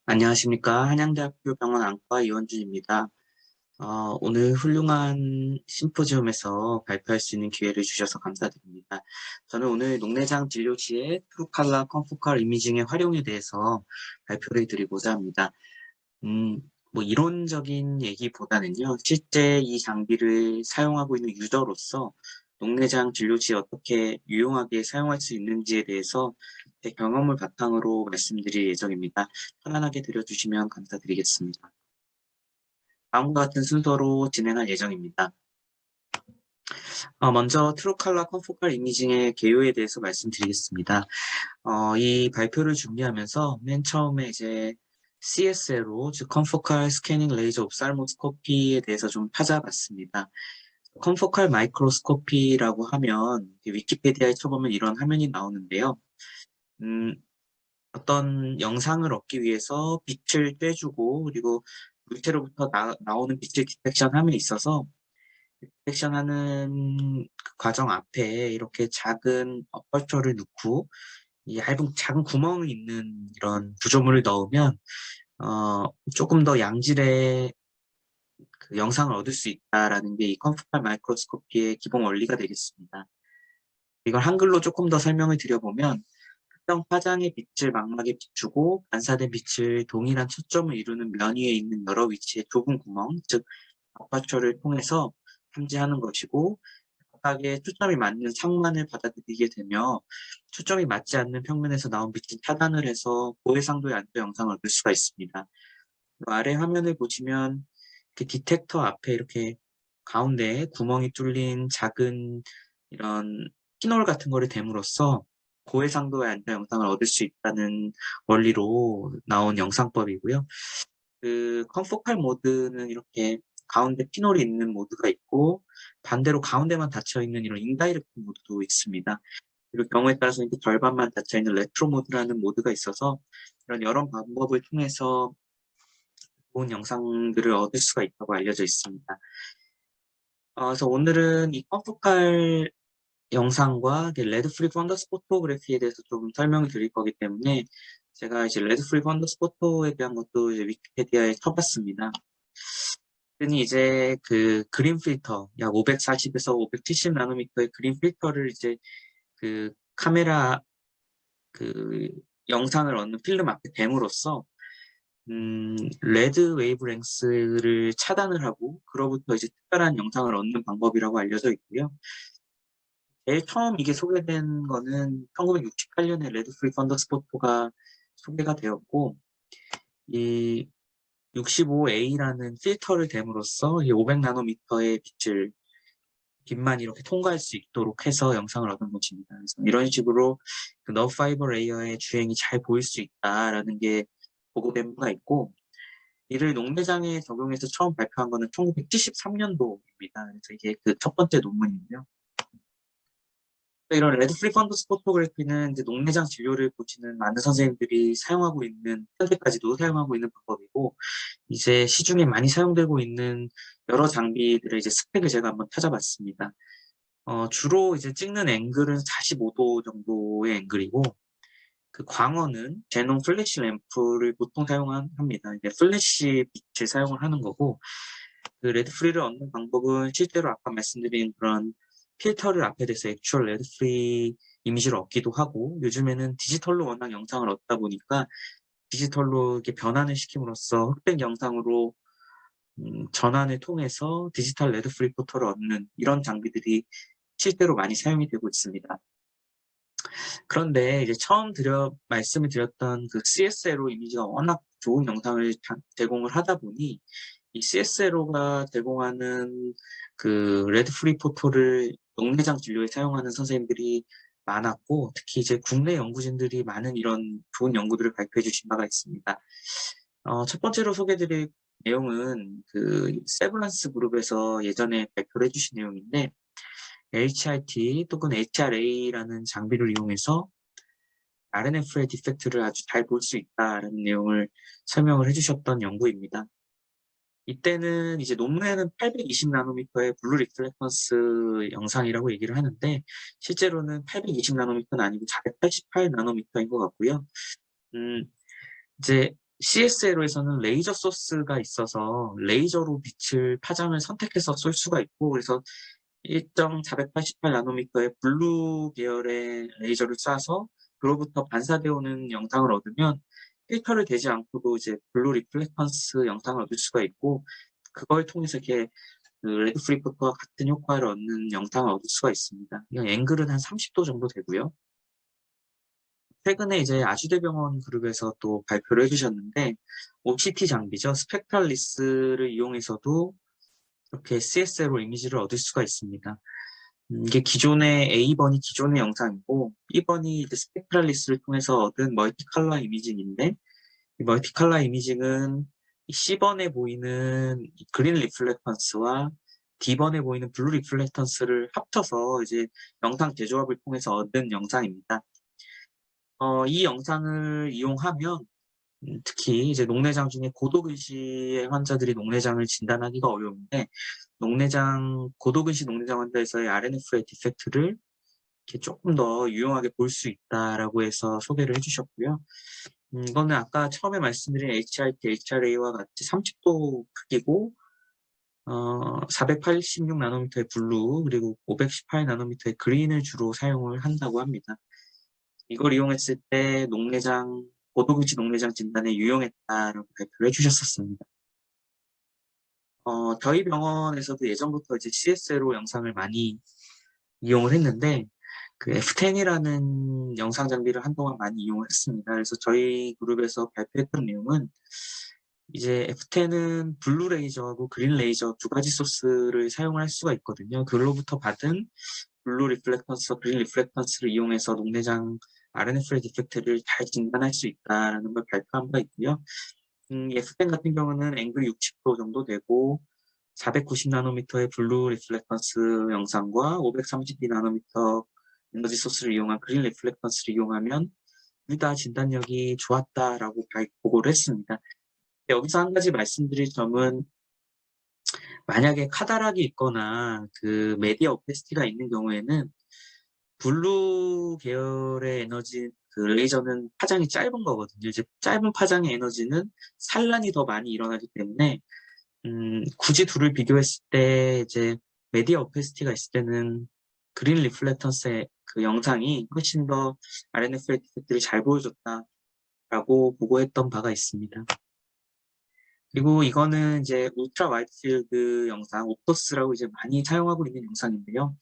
안녕하십니까. 한양대학교 병원 안과 이원준입니다. 오늘 훌륭한 심포지움에서 발표할 수 있는 기회를 주셔서 감사드립니다. 저는 오늘 녹내장 진료 시의 트루칼라 컨포컬 이미징의 활용에 대해서 발표를 드리고자 합니다. 음, 뭐 이론적인 얘기보다는요, 실제 이 장비를 사용하고 있는 유저로서 녹내장 진료 시에 어떻게 유용하게 사용할 수 있는지에 대해서 제 경험을 바탕으로 말씀드릴 예정입니다. 편안하게 들어주시면 감사드리겠습니다. 다음과 같은 순서로 진행할 예정입니다. 먼저 트루칼라 컨포컬 이미징의 개요에 대해서 말씀드리겠습니다. 이 발표를 준비하면서 맨 처음에 이제 CSL로, 즉 컨포컬 스캐닝 레이저 옵살모스코피에 대해서 좀 찾아봤습니다. 컨포컬 마이크로스코피라고 하면 위키피디아에 쳐보면 이런 화면이 나오는데요. 음, 어떤 영상을 얻기 위해서 빛을 쬐주고 그리고 물체로부터 나오는 빛을 디텍션함에 있어서 디텍션하는 그 과정 앞에 이렇게 작은 어퍼처를 넣고 이 얇은 작은 구멍이 있는 이런 구조물을 넣으면 조금 더 양질의 그 영상을 얻을 수 있다라는 게 이 컴퓨터 마이크로스코피의 기본 원리가 되겠습니다. 이걸 한글로 조금 더 설명을 드려보면 특정 파장의 빛을 망막에 비추고 반사된 빛을 동일한 초점을 이루는 면 위에 있는 여러 위치의 좁은 구멍, 즉 아파처를 통해서 탐지하는 것이고 각각의 초점이 맞는 상만을 받아들이게 되며 초점이 맞지 않는 평면에서 나온 빛을 차단을 해서 고해상도의 안조 영상을 얻을 수가 있습니다. 아래 화면을 보시면 그 디텍터 앞에 이렇게 가운데에 구멍이 뚫린 작은 이런 피놀 같은 거를 댐으로써 고해상도의 안조 영상을 얻을 수 있다는 원리로 나온 영상법이고요. 그 컨포칼 모드는 이렇게 가운데 피놀이 있는 모드가 있고 반대로 가운데만 닫혀 있는 이런 인다이렉트 모드도 있습니다. 그리고 경우에 따라서 이렇게 절반만 닫혀 있는 레트로 모드라는 모드가 있어서 이런 여러 방법을 통해서 좋은 영상들을 얻을 수가 있다고 알려져 있습니다. 그래서 오늘은 이 컨포칼 영상과 레드 프리 펀더스 포토그래피에 대해서 좀 설명을 드릴 거기 때문에 제가 이제 레드 프리 펀더스 포토에 대한 것도 이제 위키피디아에 쳐봤습니다. 흔히 이제 그 그린 필터, 약 540에서 570 나노미터의 그린 필터를 이제 그 카메라 그 영상을 얻는 필름 앞에 댐으로써 레드 웨이브랭스를 차단을 하고 그로부터 이제 특별한 영상을 얻는 방법이라고 알려져 있고요. 제일 처음 이게 소개된 거는 1968년에 레드 프리 펀더스포트가 소개가 되었고 이 65A라는 필터를 댐으로써 이 500나노미터의 빛만 이렇게 통과할 수 있도록 해서 영상을 얻은 것입니다. 그래서 이런 식으로 그 너브 파이버 레이어의 주행이 잘 보일 수 있다라는 게 보고된 바가 있고 이를 녹내장에 적용해서 처음 발표한 거는 1973년도입니다. 그래서 이게 그 첫 번째 논문이고요. 이런 레드 프리 펀더스 포토그래피는 이제 녹내장 진료를 보시는 많은 선생님들이 사용하고 있는, 현재까지도 사용하고 있는 방법이고, 이제 시중에 많이 사용되고 있는 여러 장비들의 이제 스펙을 제가 한번 찾아봤습니다. 주로 이제 찍는 앵글은 45도 정도의 앵글이고, 그 광원은 제논 플래시 램프를 보통 사용합니다. 이제 플래시 빛을 사용을 하는 거고, 그 레드 프리를 얻는 방법은 실제로 아까 말씀드린 그런 필터를 앞에 대서 액추얼 레드 프리 이미지를 얻기도 하고 요즘에는 디지털로 워낙 영상을 얻다 보니까 디지털로 이렇게 변환을 시킴으로써 흑백 영상으로 전환을 통해서 디지털 레드 프리 포토를 얻는 이런 장비들이 실제로 많이 사용이 되고 있습니다. 그런데 이제 처음 말씀을 드렸던 그 CSLO 이미지가 워낙 좋은 영상을 제공을 하다 보니 이 CSLO가 제공하는 그 레드 프리 포토를 녹내장 진료에 사용하는 선생님들이 많았고 특히 이제 국내 연구진들이 많은 이런 좋은 연구들을 발표해 주신 바가 있습니다. 첫 번째로 소개드릴 내용은 그 세브란스 그룹에서 예전에 발표를 해주신 내용인데 HRT 또는 HRA라는 장비를 이용해서 RNF의 디펙트를 아주 잘 볼 수 있다라는 내용을 설명을 해주셨던 연구입니다. 이때는 이제 논문에는 820 나노미터의 블루 리플렉턴스 영상이라고 얘기를 하는데 실제로는 820 나노미터는 아니고 488 나노미터인 것 같고요. 이제 CSLO에서는 레이저 소스가 있어서 레이저로 빛을 파장을 선택해서 쏠 수가 있고, 그래서 1.488나노미터의 블루 계열의 레이저를 쏴서 그로부터 반사되어 오는 영상을 얻으면 필터를 대지 않고도 이제 블루 리플렉턴스 영상을 얻을 수가 있고, 그걸 통해서 이렇게 그 레드 프리포터와 같은 효과를 얻는 영상을 얻을 수가 있습니다. 이건 앵글은 한 30도 정도 되고요. 최근에 이제 아주대병원 그룹에서 또 발표를 해주셨는데, OCT 장비죠. 스펙트럴리스를 이용해서도 이렇게 CSLO 이미지를 얻을 수가 있습니다. 이게 A번이 기존의 영상이고, B번이 이제 스펙트럴리스를 통해서 얻은 멀티컬러 이미징인데, 이 멀티컬러 이미징은 C번에 보이는 그린 리플렉턴스와 D번에 보이는 블루 리플렉턴스를 합쳐서 이제 영상 재조합을 통해서 얻은 영상입니다. 이 영상을 이용하면 특히 이제 녹내장 중에 고도근시의 환자들이 녹내장을 진단하기가 어려운데, 고도근시 녹내장 환자에서의 RNF의 디펙트를 이렇게 조금 더 유용하게 볼 수 있다라고 해서 소개를 해주셨고요. 이거는 아까 처음에 말씀드린 HRT, HRA와 같이 30도 크기고, 486나노미터의 블루, 그리고 518나노미터의 그린을 주로 사용을 한다고 합니다. 이걸 이용했을 때 고도근시 녹내장 진단에 유용했다라고 발표를 해주셨었습니다. 저희 병원에서도 예전부터 이제 CSLO 영상을 많이 이용을 했는데, 그 F10이라는 영상 장비를 한동안 많이 이용을 했습니다. 그래서 저희 그룹에서 발표했던 내용은 이제 F10은 블루 레이저하고 그린 레이저 두 가지 소스를 사용할 수가 있거든요. 그로부터 받은 블루 리플렉턴스와 그린 리플렉턴스를 이용해서 녹내장 RNF의 디펙트를 잘 진단할 수 있다는 걸 발표한 바 있고요. 이 F10 같은 경우는 앵글이 60도 정도 되고 490나노미터의 블루 리플렉턴스 영상과 532나노미터 에너지 소스를 이용한 그린 리플렉턴스를 이용하면 둘 다 진단력이 좋았다라고 보고를 했습니다. 여기서 한 가지 말씀드릴 점은, 만약에 카다락이 있거나 그 메디아 오페시티가 있는 경우에는 블루 계열의 그 레이저는 파장이 짧은 거거든요. 이제 짧은 파장의 에너지는 산란이 더 많이 일어나기 때문에 굳이 둘을 비교했을 때 이제 메디아 오페시티가 있을 때는 그린 리플렉턴스의 그 영상이 훨씬 더 RNF의 디펙트를 잘 보여줬다라고 보고했던 바가 있습니다. 그리고 이거는 이제 울트라 와이드필드 영상, 옵토스라고 이제 많이 사용하고 있는 영상인데요.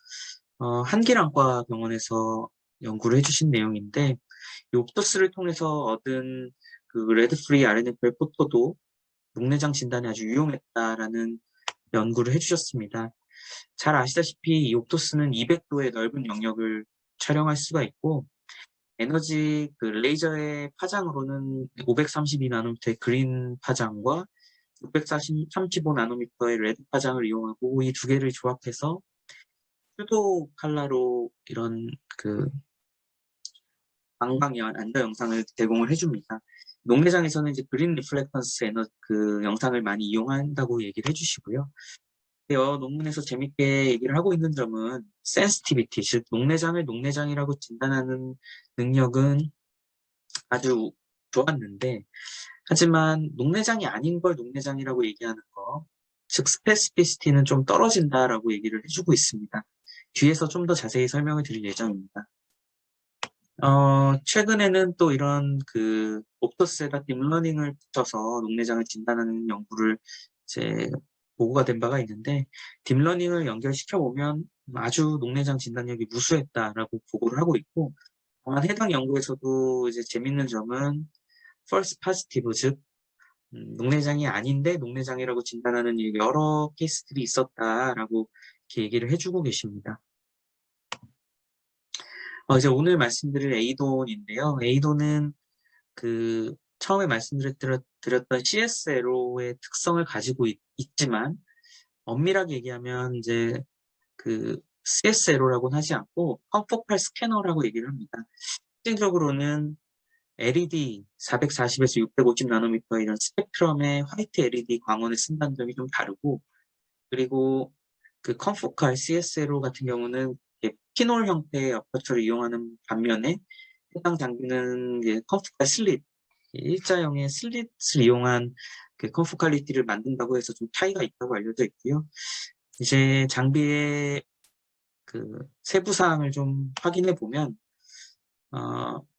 한길안과 병원에서 연구를 해주신 내용인데, 이 옵토스를 통해서 얻은 그 레드 프리 RNFL 포토도 녹내장 진단에 아주 유용했다라는 연구를 해주셨습니다. 잘 아시다시피 이 옵토스는 200도의 넓은 영역을 촬영할 수가 있고, 그 레이저의 파장으로는 532나노미터의 그린 파장과 635나노미터의 레드 파장을 이용하고 이 두 개를 조합해서 슈도 칼라로 이런 그 방방이한 안더 영상을 제공을 해줍니다. 녹내장에서는 이제 그린 리플렉턴스 그 영상을 많이 이용한다고 얘기를 해주시고요. 논문에서 재밌게 얘기를 하고 있는 점은 센시티비티, 즉 녹내장을 녹내장이라고 진단하는 능력은 아주 좋았는데, 하지만 녹내장이 아닌 걸 녹내장이라고 얘기하는 거, 즉 스페시피시티는 좀 떨어진다라고 얘기를 해주고 있습니다. 뒤에서 좀 더 자세히 설명을 드릴 예정입니다. 최근에는 또 이런 그 옵토스에다 딥러닝을 붙여서 녹내장을 진단하는 연구를 이제 보고가 된 바가 있는데, 딥러닝을 연결시켜 보면 아주 녹내장 진단력이 우수했다라고 보고를 하고 있고, 다만 해당 연구에서도 이제 재밌는 점은 false positive, 즉 녹내장이 아닌데 녹내장이라고 진단하는 여러 케이스들이 있었다라고 이렇게 얘기를 해주고 계십니다. 이제 오늘 말씀드릴 에이돈인데요. 에이돈은 그 처음에 말씀드렸던 CSLO의 특성을 가지고 있지만, 엄밀하게 얘기하면 이제 그 CSLO라고는 하지 않고 컴포칼 스캐너라고 얘기를 합니다. 특징적으로는 LED 440에서 650나노미터 이런 스펙트럼의 화이트 LED 광원을 쓴다는 점이 좀 다르고, 그리고 그 컴포칼 CSLO 같은 경우는 피놀 형태의 어퍼처를 이용하는 반면에 해당 장비는 컴포칼 슬릿, 일자형의 슬릿을 이용한 그 컴포 퀄리티를 만든다고 해서 좀 차이가 있다고 알려져 있고요. 이제 장비의 그 세부 사항을 좀 확인해 보면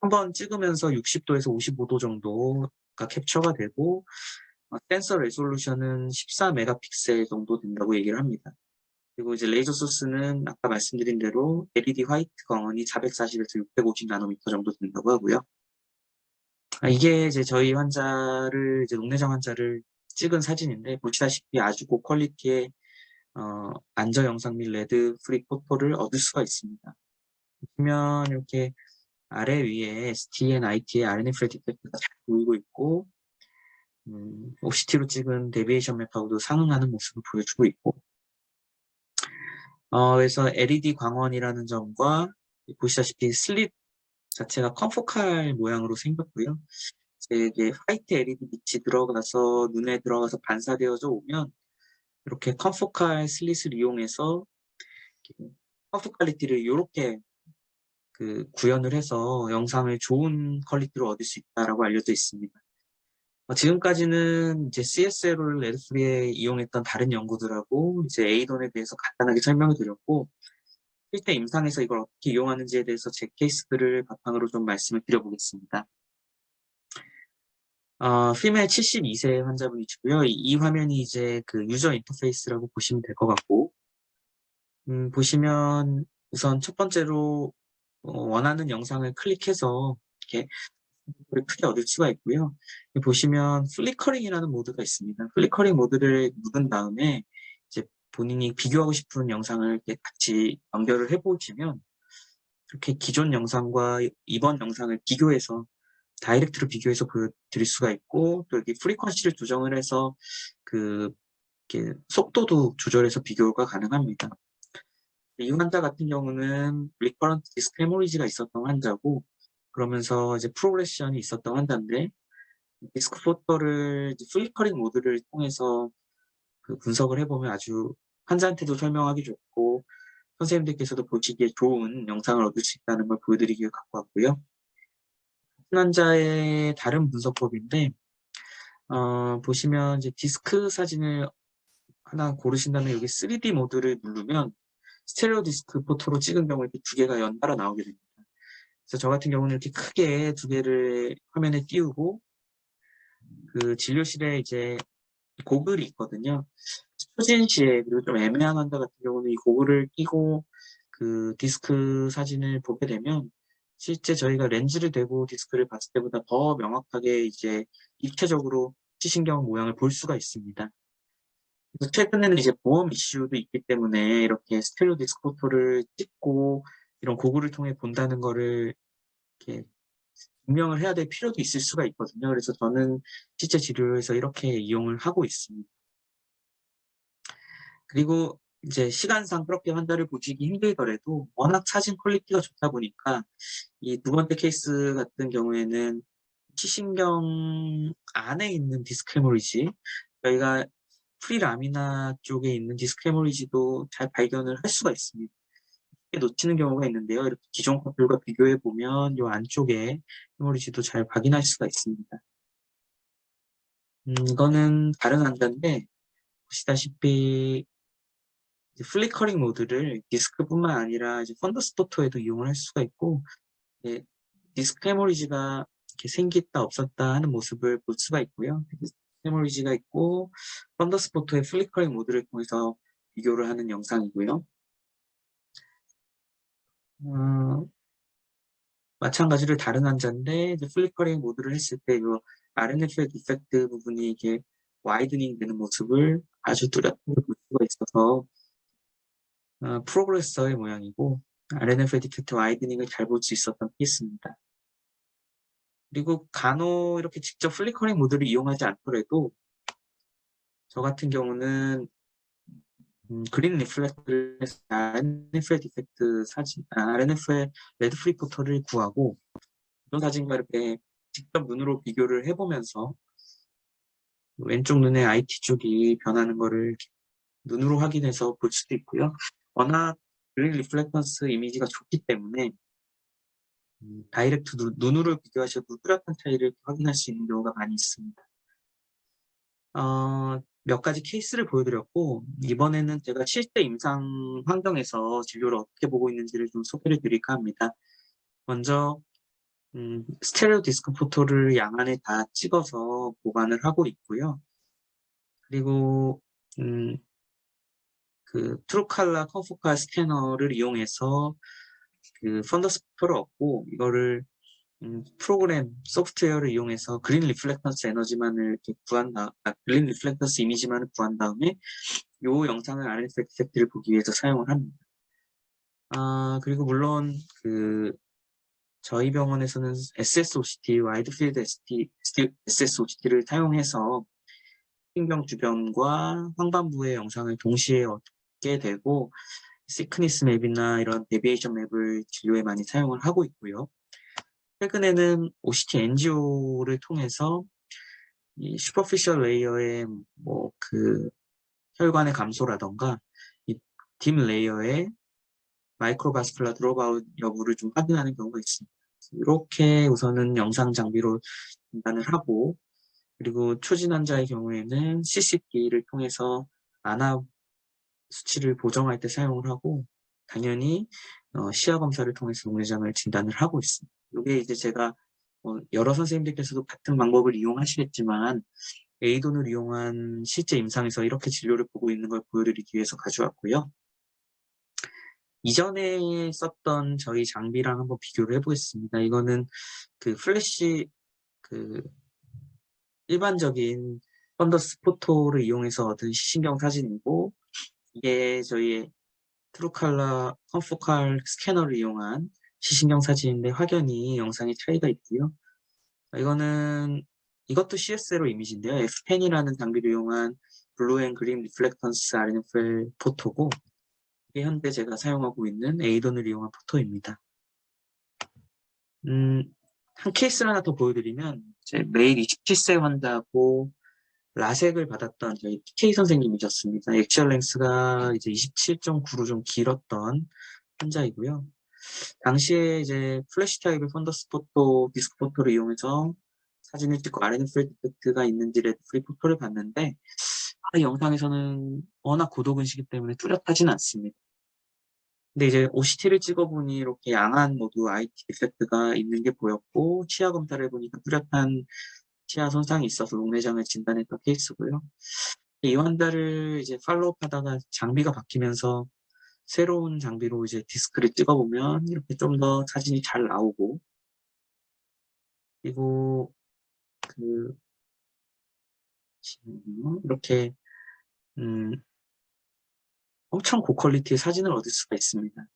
한번 찍으면서 60도에서 55도 정도가 캡처가 되고 센서 레솔루션은 14 메가픽셀 정도 된다고 얘기를 합니다. 그리고 이제 레이저 소스는 아까 말씀드린 대로 LED 화이트 광원이 440에서 650 나노미터 정도 된다고 하고요. 이게 이제 저희 환자를 이제 녹내장 환자를 찍은 사진인데 보시다시피 아주 고퀄리티의 안저 영상 및 레드 프리 포토를 얻을 수가 있습니다. 보면 이렇게 아래 위에 STN, IT의 RNF 디텍터가 잘 보이고 있고 OCT로 찍은 데비에이션 맵하고도 상응하는 모습을 보여주고 있고 그래서 LED 광원이라는 점과 보시다시피 슬릿 자체가 컴포칼 모양으로 생겼고요. 이게 화이트 LED 빛이 들어가서 눈에 들어가서 반사되어져 오면 이렇게 컴포칼 슬릿을 이용해서 컴포 퀄리티를 이렇게 구현을 해서 영상을 좋은 퀄리티로 얻을 수 있다라고 알려져 있습니다. 지금까지는 이제 CSL을 레드프리에 이용했던 다른 연구들하고 이제 에이돈에 대해서 간단하게 설명을 드렸고 실제 임상에서 이걸 어떻게 이용하는지에 대해서 제 케이스들을 바탕으로 좀 말씀을 드려보겠습니다. 피메일 72세 환자분이시고요. 이 화면이 이제 그 유저 인터페이스라고 보시면 될 것 같고 보시면 우선 첫 번째로 원하는 영상을 클릭해서 이렇게 크게 얻을 수가 있고요. 보시면 플리커링이라는 모드가 있습니다. 플리커링 모드를 누른 다음에 이제 본인이 비교하고 싶은 영상을 이렇게 같이 연결을 해보시면 이렇게 기존 영상과 이번 영상을 비교해서 다이렉트로 비교해서 보여드릴 수가 있고 또 여기 프리퀀시를 조정을 해서 이렇게 속도도 조절해서 비교가 가능합니다. 이 환자 같은 경우는 리커런트 디스크 헤모리지가 있었던 환자고 그러면서 이제 프로그레션이 있었던 환자인데 디스크 포터를 플리커링 모드를 통해서 분석을 해보면 아주 환자한테도 설명하기 좋고 선생님들께서도 보시기에 좋은 영상을 얻을 수 있다는 걸 보여드리기 위해 갖고 왔고요. 환자의 다른 분석법인데 보시면 이제 디스크 사진을 하나 고르신다면 여기 3D 모드를 누르면 스테레오 디스크 포토로 찍은 경우에 이렇게 두 개가 연달아 나오게 됩니다. 그래서 저 같은 경우는 이렇게 크게 두 개를 화면에 띄우고 진료실에 이제 고글이 있거든요. 초진 시에 그리고 좀 애매한 환자 같은 경우는 이 고글을 끼고 디스크 사진을 보게 되면 실제 저희가 렌즈를 대고 디스크를 봤을 때보다 더 명확하게 이제 입체적으로 시신경 모양을 볼 수가 있습니다. 그래서 최근에는 이제 보험 이슈도 있기 때문에 이렇게 스테레오 디스크 포토를 찍고 이런 고글을 통해 본다는 거를 이렇게 증명을 해야 될 필요도 있을 수가 있거든요. 그래서 저는 실제 진료에서 이렇게 이용을 하고 있습니다. 그리고 이제 시간상 그렇게 환자를 보시기 힘들더라도 워낙 사진 퀄리티가 좋다 보니까 이 두 번째 케이스 같은 경우에는 시신경 안에 있는 디스크 헤모리지 저희가 프리라미나 쪽에 있는 디스크 헤모리지도 잘 발견을 할 수가 있습니다. 놓치는 경우가 있는데요. 이렇게 기존 컷들과 비교해 보면 이 안쪽에 헤모리지도 잘 확인할 수가 있습니다. 이거는 다른 환자인데 보시다시피 플리커링 모드를 디스크뿐만 아니라 이제 펀더스 포토에도 이용을 할 수가 있고 디스크 헤모리지가 이렇게 생겼다 없었다 하는 모습을 볼 수가 있고요. 디스크 헤모리지가 있고 펀더스 포토의 플리커링 모드를 통해서 비교를 하는 영상이고요. 마찬가지로 다른 환자인데 이제 플리커링 모드를 했을 때 이 RNFL 디펙트 부분이 이게 와이드닝 되는 모습을 아주 뚜렷하게 볼 수가 있어서 프로그레서의 모양이고 RNFL 디펙트 와이드닝을 잘 볼 수 있었던 케이스입니다. 그리고 간혹 이렇게 직접 플리커링 모드를 이용하지 않더라도 저 같은 경우는 그린 리플렉터를 해서 RNFL 디펙트 사진, RNFL 레드 프리 포터를 구하고 이런 사진과 이렇게 직접 눈으로 비교를 해보면서 왼쪽 눈의 IT 쪽이 변하는 거를 눈으로 확인해서 볼 수도 있고요. 워낙 그린 리플렉턴스 이미지가 좋기 때문에 다이렉트 눈으로 비교하셔도 뚜렷한 차이를 확인할 수 있는 경우가 많이 있습니다. 몇 가지 케이스를 보여드렸고, 이번에는 제가 실제 임상 환경에서 진료를 어떻게 보고 있는지를 좀 소개를 드릴까 합니다. 먼저 스테레오 디스크 포토를 양안에 다 찍어서 보관을 하고 있고요. 그리고 그 트루칼라 컨포칼 스캐너를 이용해서 그 펀더스 포토를 얻고, 이거를 프로그램 소프트웨어를 이용해서 그린 리플렉턴스 에너지만을 이렇게 그린 리플렉턴스 이미지만을 구한 다음에 이 영상을 RNF 이펙트를 보기 위해서 사용을 합니다. 그리고 물론 저희 병원에서는 SSOCT, 와이드필드 SSOCT를 사용해서 신경 주변과 황반부의 영상을 동시에 얻게 되고, 시크니스 맵이나 이런 데비에이션 맵을 진료에 많이 사용을 하고 있고요. 최근에는 OCT NGO를 통해서 이 슈퍼피셜 레이어의 혈관의 감소라던가 이 딥 레이어의 마이크로바스큘라 드롭아웃 여부를 좀 확인하는 경우가 있습니다. 이렇게 우선은 영상 장비로 진단을 하고, 그리고 초진 환자의 경우에는 CCT를 통해서 안압 수치를 보정할 때 사용을 하고, 당연히 시야 검사를 통해서 녹내장을 진단을 하고 있습니다. 이게 이제 제가 여러 선생님들께서도 같은 방법을 이용하시겠지만 에이돈을 이용한 실제 임상에서 이렇게 진료를 보고 있는 걸 보여드리기 위해서 가져왔고요. 이전에 썼던 저희 장비랑 한번 비교를 해보겠습니다. 이거는 그 플래시 일반적인 펀더스 포토를 이용해서 얻은 시신경 사진이고, 이게 저희의 트루칼라 컨포칼 스캐너를 이용한 시신경 사진인데 확연히 영상의 차이가 있고요. 이것도 CSLO 이미지인데요. F10이라는 장비를 이용한 블루 앤 그린 리플렉턴스 RNFL 포토고, 이게 현재 제가 사용하고 있는 에이돈을 이용한 포토입니다. 한 케이스를 하나 더 보여드리면, 매일 27세 환자고 라섹을 받았던 저희 TK 선생님이셨습니다. 액츄얼 랭스가 이제 27.9로 좀 길었던 환자이고요. 당시에 이제 플래시 타입의 펀더스 포토, 디스크 포토를 이용해서 사진을 찍고 RNF 디펙트가 있는지 레드 프리 포토를 봤는데, 영상에서는 워낙 고도근시기 때문에 뚜렷하진 않습니다. 근데 이제 OCT를 찍어보니 이렇게 양안 모두 IT 디펙트가 있는 게 보였고, 치아 검사를 해보니까 뚜렷한 치아 손상이 있어서 녹내장을 진단했던 케이스고요. 이 환자를 이제 팔로우업 하다가 장비가 바뀌면서 새로운 장비로 이제 디스크를 찍어보면 이렇게 좀 더 사진이 잘 나오고, 그리고 이렇게 엄청 고퀄리티의 사진을 얻을 수가 있습니다.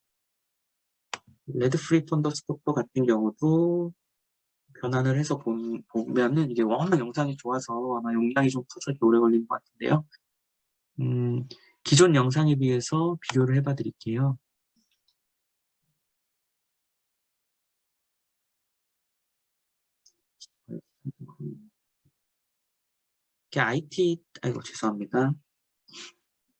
레드 프리 펀더스코프 같은 경우도 변환을 해서 보면은 이게 워낙 영상이 좋아서 아마 용량이 좀 커서 이렇게 오래 걸리는 것 같은데요. 기존 영상에 비해서 비교를 해봐 드릴게요. 죄송합니다.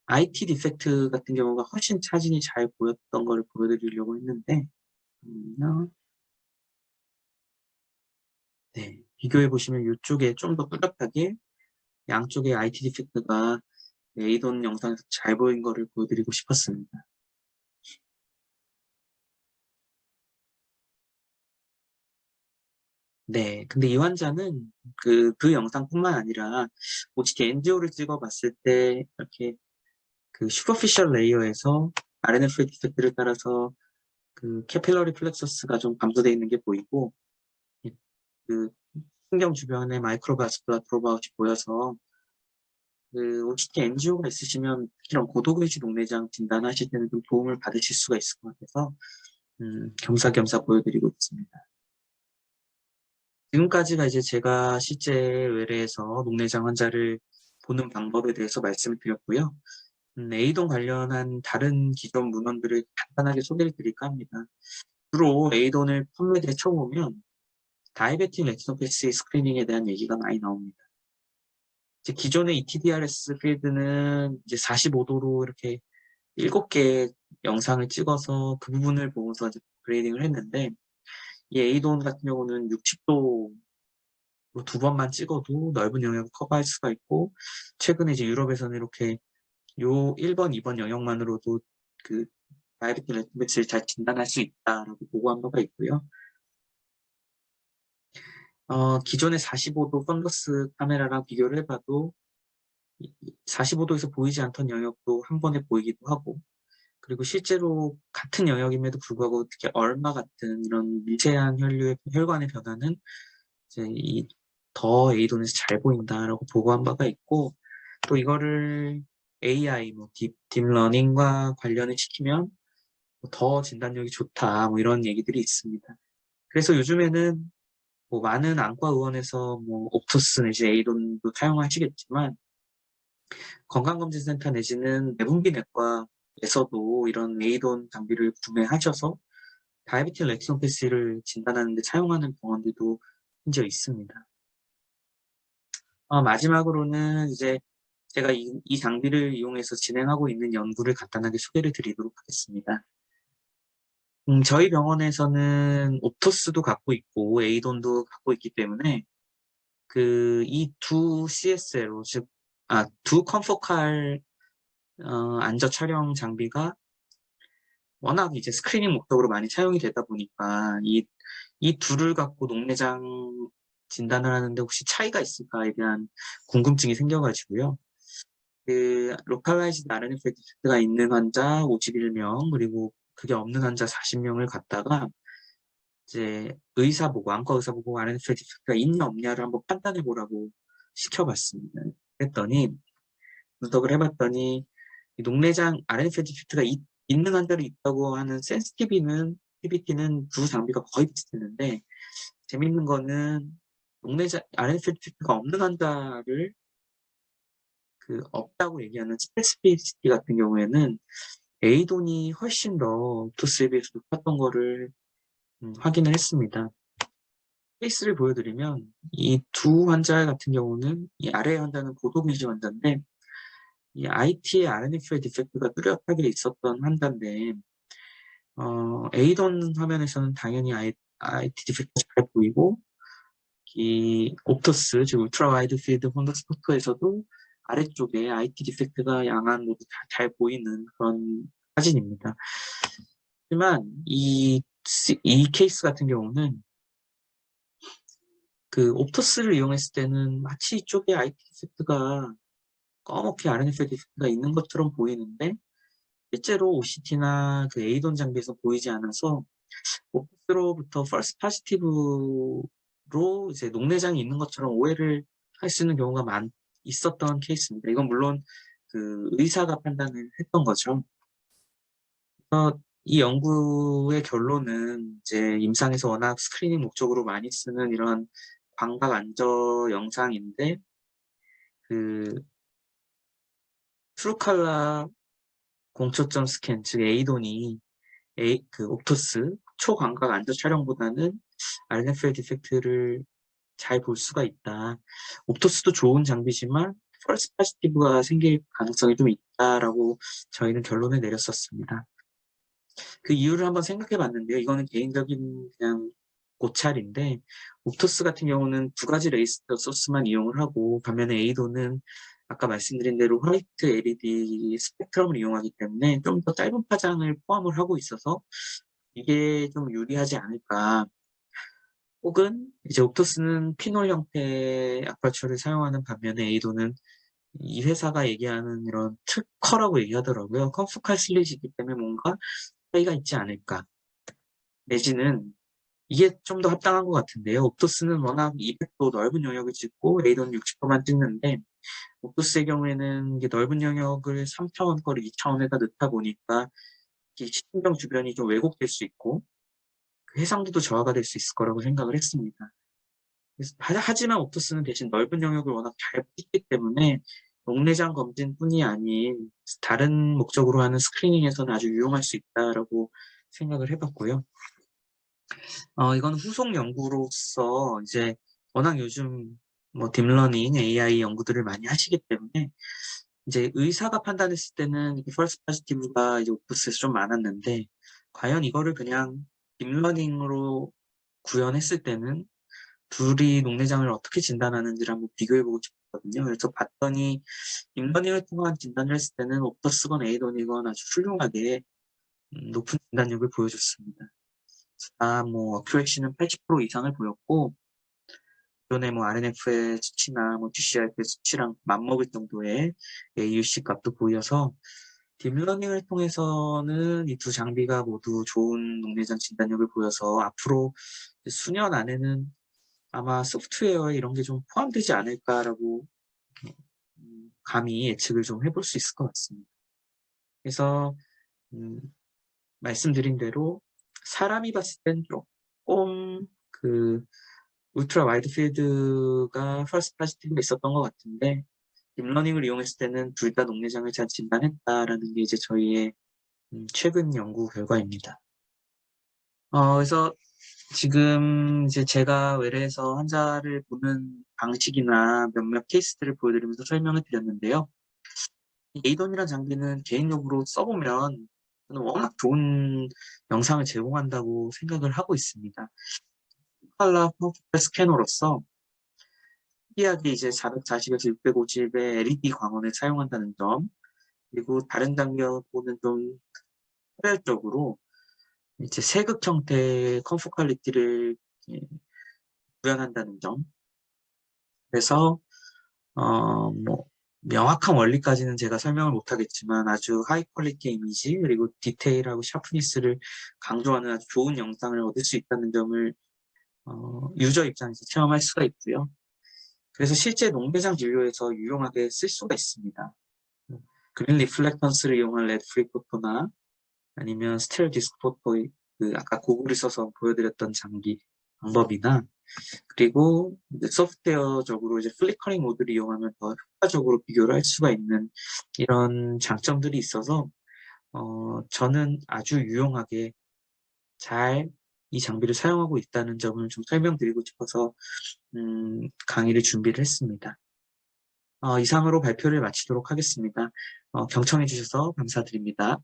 IT 디펙트 같은 경우가 훨씬 사진이 잘 보였던 걸 보여드리려고 했는데, 네, 비교해 보시면 이쪽에 좀 더 뚜렷하게 양쪽에 IT 디펙트가 에이돈 영상에서 잘 보인 거를 보여드리고 싶었습니다. 네, 근데 이 환자는 그 영상뿐만 아니라 OCT NGO를 찍어봤을 때 이렇게 그 슈퍼피셜 레이어에서 RNF 디펙트를 따라서 그 캐필러리 플렉서스가 좀 감소되어 있는 게 보이고, 그 신경 주변에 마이크로바스큘라 드롭아웃이 보여서 그 OCT NGO가 있으시면 이런 고도근시 녹내장 진단하실 때는 좀 도움을 받으실 수가 있을 것 같아서 겸사겸사 보여드리고 있습니다. 지금까지가 이제 제가 실제 외래에서 녹내장 환자를 보는 방법에 대해서 말씀을 드렸고요. 에이돈 관련한 다른 기존 문헌들을 간단하게 소개를 드릴까 합니다. 주로 에이돈을 판매대에 쳐보면 다이베틱 레티노패시 스크리닝에 대한 얘기가 많이 나옵니다. 이제 기존의 ETDRS 필드는 이제 45도로 이렇게 7개 영상을 찍어서 그 부분을 보면서 이제 그레이딩을 했는데, 이 에이돈 같은 경우는 60도 두 번만 찍어도 넓은 영역을 커버할 수가 있고, 최근에 이제 유럽에서는 이렇게 요 1번, 2번 영역만으로도 그 다이어트 레티노패스를 잘 진단할 수 있다라고 보고한 바가 있고요. 기존의 45도 펀더스 카메라랑 비교를 해봐도 45도에서 보이지 않던 영역도 한 번에 보이기도 하고, 그리고 실제로 같은 영역임에도 불구하고 특히 얼마 같은 이런 미세한 혈관의 변화는 이제 이 더 에이돈에서 잘 보인다라고 보고한 바가 있고, 또 이거를 AI, 뭐 딥러닝과 관련을 시키면 더 진단력이 좋다, 뭐 이런 얘기들이 있습니다. 그래서 요즘에는 뭐 많은 안과 의원에서 뭐 옵토스 내지 에이돈도 사용하시겠지만, 건강검진센터 내지는 내분비내과에서도 이런 에이돈 장비를 구매하셔서 다이비티 레티노패시를 진단하는 데 사용하는 병원들도 심지어 있습니다. 마지막으로는 이제 제가 이 장비를 이용해서 진행하고 있는 연구를 간단하게 소개를 드리도록 하겠습니다. 저희 병원에서는 옵토스도 갖고 있고 에이돈도 갖고 있기 때문에 이 두 CSLO, 즉, 두 컨포칼 안저 촬영 장비가 워낙 이제 스크리닝 목적으로 많이 사용이 되다 보니까 이 둘을 갖고 녹내장 진단을 하는데 혹시 차이가 있을까에 대한 궁금증이 생겨가지고요. 로컬라이즈드 RNA 디펙트가 있는 환자 51명, 그리고 그게 없는 환자 40명을 갖다가 이제 안과 의사 보고 RNA 디펙트가 있냐 없냐를 한번 판단해 보라고 시켜봤습니다. 그랬더니 분석을 해봤더니 녹내장 RNA 디펙트가 있는 환자로 있다고 하는 센시티비티는 두 장비가 거의 비슷했는데, 재밌는 거는 녹내장 RNA 디펙트가 없는 환자를 없다고 얘기하는 스페시피시티 같은 경우에는 에이돈이 훨씬 더 옵토스에 비해서 높았던 거를 확인을 했습니다. 케이스를 보여드리면 이 두 환자 같은 경우는 이 아래 환자는 고도미지 환자인데 이 IT의 RNA 디펙트가 뚜렷하게 있었던 환자인데 에이돈 화면에서는 당연히 IT 디펙트가 잘 보이고 이 옵토스, 즉 울트라 와이드 필드 폰더스 포토에서도 아래쪽에 IT 디펙트가 양안 모두 잘 보이는 그런 사진입니다. 하지만 이 케이스 같은 경우는 옵토스를 이용했을 때는 마치 이쪽에 IT 디펙트가 검게 RNA 디펙트가 있는 것처럼 보이는데 실제로 OCT나 에이돈 장비에서 보이지 않아서 옵토스로부터 false positive로 이제 녹내장이 있는 것처럼 오해를 할 수 있는 경우가 있었던 케이스입니다. 이건 물론 의사가 판단을 했던 거죠. 이 연구의 결론은 이제 임상에서 워낙 스크리닝 목적으로 많이 쓰는 이런 광각 안저 영상인데 트루칼라 공초점 스캔, 즉 에이돈이 옵토스 초광각 안저 촬영보다는 RNFL 디펙트를 잘 볼 수가 있다. 옵토스도 좋은 장비지만 펄스 파지티브가 생길 가능성이 좀 있다라고 저희는 결론을 내렸었습니다. 그 이유를 한번 생각해 봤는데요. 이거는 개인적인 그냥 고찰인데, 옵토스 같은 경우는 두 가지 레이스터 소스만 이용을 하고, 반면에 에이도는 아까 말씀드린 대로 화이트 LED 스펙트럼을 이용하기 때문에 좀 더 짧은 파장을 포함을 하고 있어서 이게 좀 유리하지 않을까. 혹은 이제 옵토스는 피놀 형태의 아파처를 사용하는 반면에 에이도는 이 회사가 얘기하는 이런 특커라고 얘기하더라고요. 컴포칼 슬릿이기 때문에 뭔가 차이가 있지 않을까. 내지는 이게 좀 더 합당한 것 같은데요. 옵토스는 워낙 200도 넓은 영역을 찍고 에이도는 60도만 찍는데 옵토스의 경우에는 이게 넓은 영역을 3차원 거를 2차원에다 넣다 보니까 시청경 주변이 좀 왜곡될 수 있고 해상도도 저하가 될 수 있을 거라고 생각을 했습니다. 하지만 옵토스는 대신 넓은 영역을 워낙 잘 찍기 때문에 녹내장 검진뿐이 아닌 다른 목적으로 하는 스크리닝에서는 아주 유용할 수 있다라고 생각을 해봤고요. 이건 후속 연구로서 이제 워낙 요즘 뭐 딥러닝, AI 연구들을 많이 하시기 때문에 이제 의사가 판단했을 때는 펄스 파지티브가 이제 옵토스에서 좀 많았는데 과연 이거를 그냥 딥러닝으로 구현했을 때는 둘이 녹내장을 어떻게 진단하는지를 한번 비교해보고 싶었거든요. 그래서 봤더니 딥러닝을 통한 진단을 했을 때는 옵터스건 에이돈이건 아주 훌륭하게 높은 진단력을 보여줬습니다. 뭐 어큐레시는 80% 이상을 보였고 기존의 뭐 RNF의 수치나 뭐 GCRP의 수치랑 맞먹을 정도의 AUC 값도 보여서 딥러닝을 통해서는 이 두 장비가 모두 좋은 녹내장 진단력을 보여서 앞으로 수년 안에는 아마 소프트웨어에 이런 게 좀 포함되지 않을까라고 감히 예측을 좀 해볼 수 있을 것 같습니다. 그래서 말씀드린 대로 사람이 봤을 땐 조금 그 울트라 와이드 필드가 펄스 파지티브가 있었던 것 같은데 딥러닝을 이용했을 때는 둘 다 녹내장을 잘 진단했다라는 게 이제 저희의 최근 연구 결과입니다. 그래서 지금 이제 제가 외래에서 환자를 보는 방식이나 몇몇 케이스들을 보여드리면서 설명을 드렸는데요. 에이돈이라는 장비는 개인적으로 써보면 저는 워낙 좋은 영상을 제공한다고 생각을 하고 있습니다. 칼라 컴퓨터 스캐너로서 특이하게 이제 440에서 650의 LED 광원을 사용한다는 점, 그리고 다른 장비하고는 좀 차별적으로 이제 세극 형태의 컴포 퀄리티를 구현한다는 점. 그래서 뭐 명확한 원리까지는 제가 설명을 못하겠지만 아주 하이 퀄리티 이미지 그리고 디테일하고 샤프니스를 강조하는 아주 좋은 영상을 얻을 수 있다는 점을 유저 입장에서 체험할 수가 있고요. 그래서 실제 녹내장 진료에서 유용하게 쓸 수가 있습니다. 그린 리플렉턴스를 이용한 레드 프리 포토나 아니면 스테레오 디스크 포토, 아까 고글을 써서 보여드렸던 장비 방법이나 그리고 이제 소프트웨어적으로 이제 플리커링 모드를 이용하면 더 효과적으로 비교를 할 수가 있는 이런 장점들이 있어서 저는 아주 유용하게 잘 이 장비를 사용하고 있다는 점을 좀 설명드리고 싶어서 강의를 준비를 했습니다. 이상으로 발표를 마치도록 하겠습니다. 경청해 주셔서 감사드립니다.